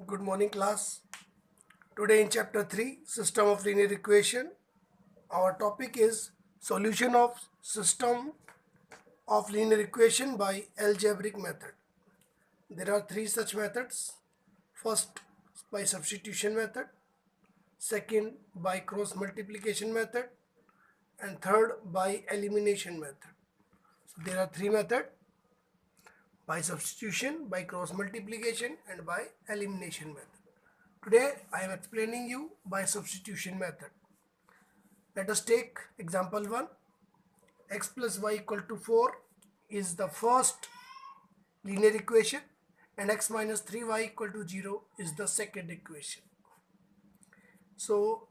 Good morning, class. Today in chapter 3, System of Linear Equation, our topic is Solution of System of Linear Equation by Algebraic Method. There are three such methods. First, by substitution method, second, by cross multiplication method, and third, by elimination method. So there are three methods: by substitution, by cross multiplication, and by elimination method. Today I am explaining you by substitution method. Let us take example 1. X plus y equal to 4 is the first linear equation and x minus 3y equal to 0 is the second equation. So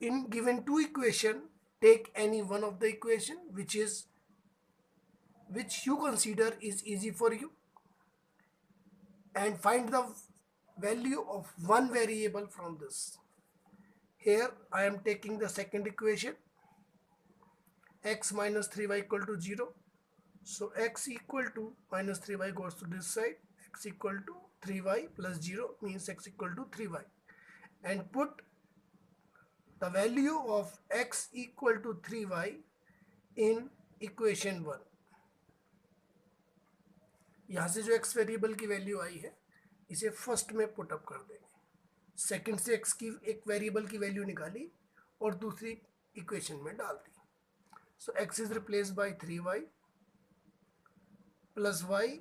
in given two equation, take any one of the equation which you consider is easy for you and find the value of one variable from this. Here I am taking the second equation, x minus 3y equal to 0. So x equal to minus 3y goes to this side, x equal to 3y plus 0 means x equal to 3y, and put the value of x equal to 3y in equation 1. यहाँ से जो x variable की value आई है इसे first में put up कर देंगे, second से x की एक वेरिएबल की वैल्यू निकाली और दूसरी इक्वेशन में डाल दी. So x is replaced by 3y plus y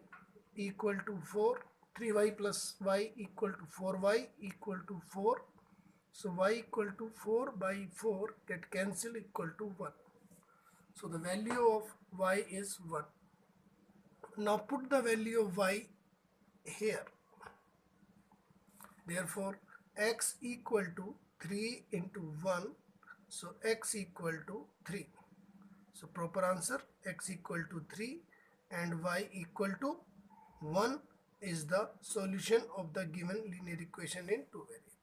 equal to 4, 3y plus y equal to 4y equal to 4. So y equal to 4 by 4 get cancelled equal to 1. So the value of y is 1. Now put the value of y here. Therefore x equal to 3 into 1. So x equal to 3. So proper answer x equal to 3 and y equal to 1 is the solution of the given linear equation in two variables.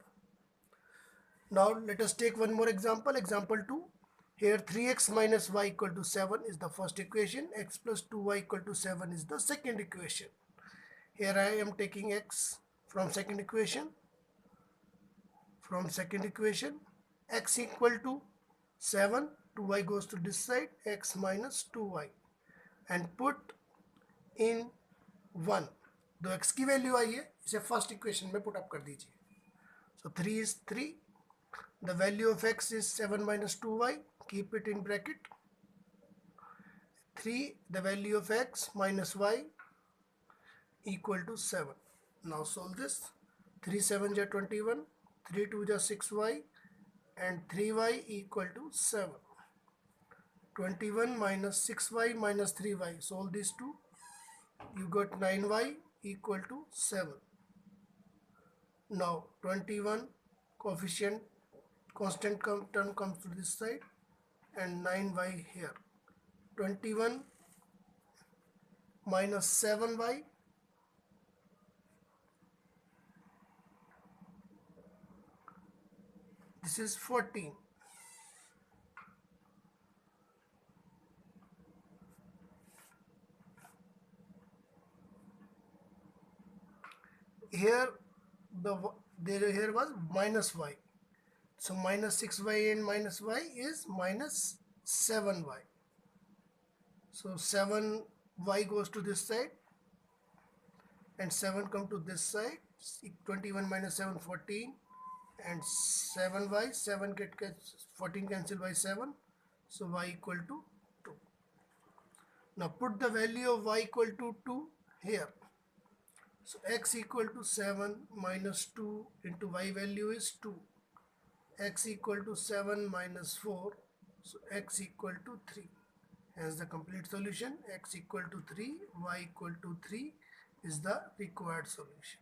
Now let us take one more example. Example 2. Here 3x minus y equal to 7 is the first equation. X plus 2y equal to 7 is the second equation. Here I am taking x from second equation. X equal to 7, 2y goes to this side, x minus 2y, and put in 1. दो x की value आई है इसे first equation में put up कर दीजिए. So 3 is 3. The value of x is 7 minus 2y. Keep it in bracket. 3. The value of x minus y equal to 7. Now solve this. 3 7 is 21. 3 2 is 6y and 3y equal to 7. 21 minus 6y minus 3y. Solve these two. You got 9y equal to 7. Now 21 coefficient constant term comes to this side and 9y here. 21 minus 7y this is 14. Here here was minus y. So minus 6y and minus y is minus 7y. So 7y goes to this side and 7 come to this side. 21 minus 7 14 and 7y, 7 get 14 cancelled by 7. So y equal to 2. Now put the value of y equal to 2 here. So x equal to 7 minus 2 into y value is 2. X equal to 7 minus 4. So x equal to 3. Hence the complete solution x equal to 3, y equal to 3 is the required solution.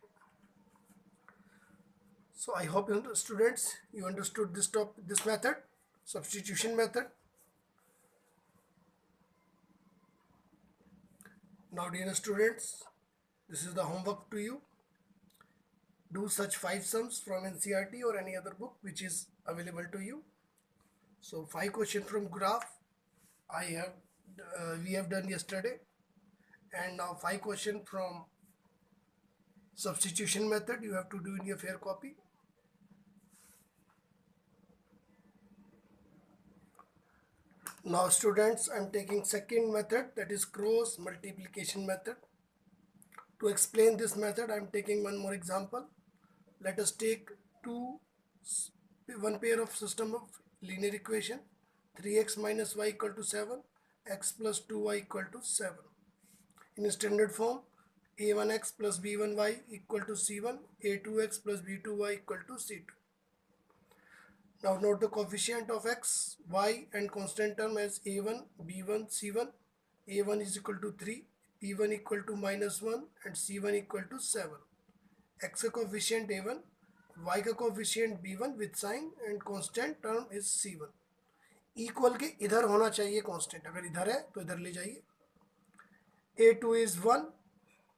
So I hope students you understood this method, substitution method. Now dear students, this is the homework to you. Do such 5 sums from NCERT or any other book which is available to you. So 5 questions from graph we have done yesterday, and now 5 questions from substitution method you have to do in your fair copy. Now students, I am taking second method, that is cross multiplication method. To explain this method, I am taking one more example. Let us take one pair of system of linear equation, 3x minus y equal to 7, x plus 2y equal to 7. In standard form, a1x plus b1y equal to c1, a2x plus b2y equal to c2. Now note the coefficient of x, y and constant term as a1, b1, c1. a1 is equal to 3, b1 equal to minus 1 and c1 equal to 7. x का coefficient a1, y का coefficient b1 with sign and constant term is c1. Equal के इधर होना चाहिए constant, अगर इधर है तो इधर ले जाइए. a2 is 1,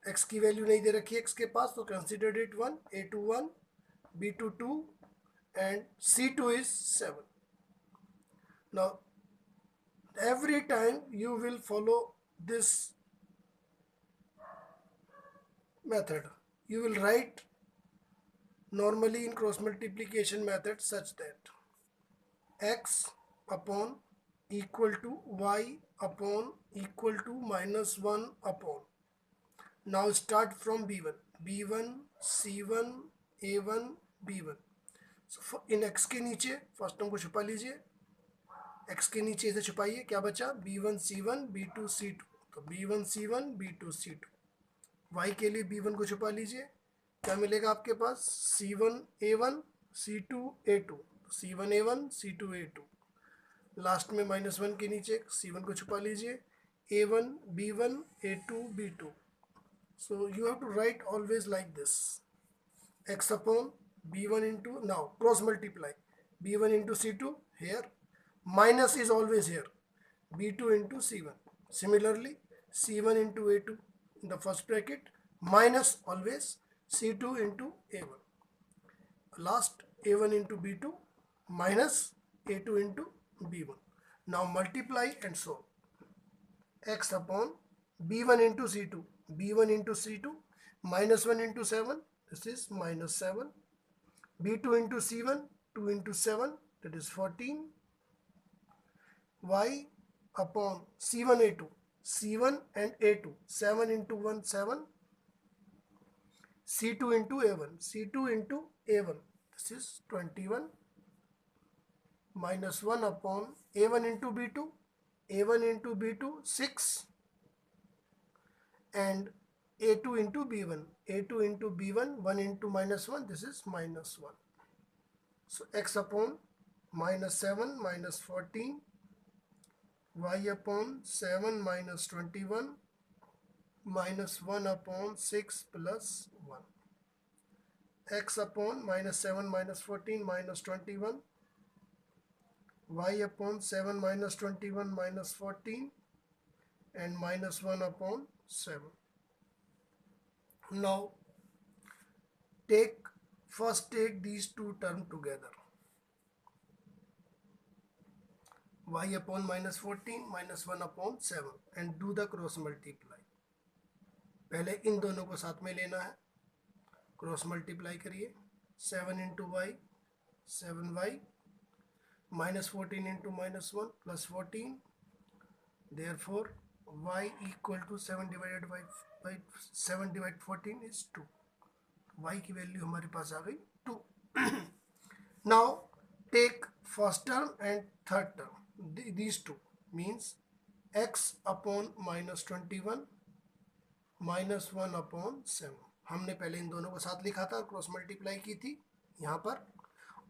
x की वैल्यू नहीं दे रखी है x के पास, तो consider it 1, a2 1, b2 2 and c2 is 7. Now every time you will follow this method. You will write normally in cross multiplication method such that x upon equal to y upon equal to minus 1 upon. Now start from b1, b1, c1, a1, b1. So in x के नीचे first term को छुपा लीजिए, x के नीचे इसे छुपाइए, क्या बचा b1 c1 b2 c2, तो b1 c1 b2 c2. y के लिए b1 को छुपा लीजिए, क्या मिलेगा आपके पास c1 a1 c2 a2, c1 a1 c2 a2. Last में माइनस 1 के नीचे c1 को छुपा लीजिए, a1 b1 a2 b2. So you have to write always like this, x upon b1 into, now cross multiply, b1 into c2 here, minus is always here, b2 into c1. Similarly c1 into a2 in the first bracket, minus always c2 into a1. Last a1 into b2 minus a2 into b1. Now multiply and solve. X upon b1 into c2, b1 into c2, minus 1 into 7, this is minus 7. b2 into c1, 2 into 7, that is 14. Y upon c1 a2, c1 and a2, 7 into 1 7, c2 into a1, c2 into a1, this is 21, minus 1 upon a1 into b2, a1 into b2 6, and a2 into b1, a2 into b1, 1 into minus 1, this is minus 1. So x upon minus 7 minus 14, y upon 7 minus 21, minus 1 upon 6 plus 1. X upon minus 7 minus 14 minus 21, y upon 7 minus 21 minus 14, and minus 1 upon 7. Now first take these two terms together, y upon minus 14 minus 1 upon 7, and do the cross multiply. पहले इन दोनों को साथ में लेना है, cross multiply करिए, 7 into y 7y, minus 14 into minus 1 plus 14, therefore y equal to 7 divided by 7 divided 14 is 2. y की value हमारे पास आ गई 2. Now take first term and third term, these two means x upon minus 21 minus 1 upon 7. हमने पहले इन दोनों को साथ लिखा था, क्रॉस मल्टीप्लाई की थी यहाँ पर,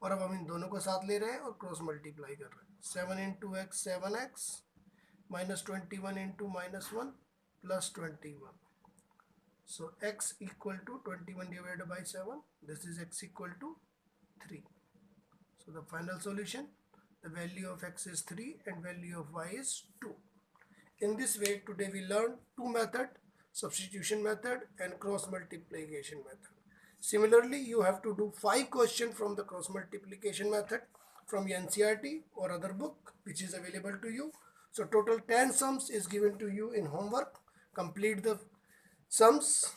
और अब हम इन दोनों को साथ ले रहे हैं और क्रॉस मल्टीप्लाई कर रहे हैं. 7 into x 7x minus 21 into minus 1 plus 21. So x equal to 21 divided by 7, this is x equal to 3. So the final solution, the value of x is 3 and value of y is 2. In this way today we learned two methods, substitution method and cross multiplication method. Similarly, you have to do 5 questions from the cross multiplication method from NCERT or other book which is available to you. So total 10 sums is given to you in homework. Complete the sums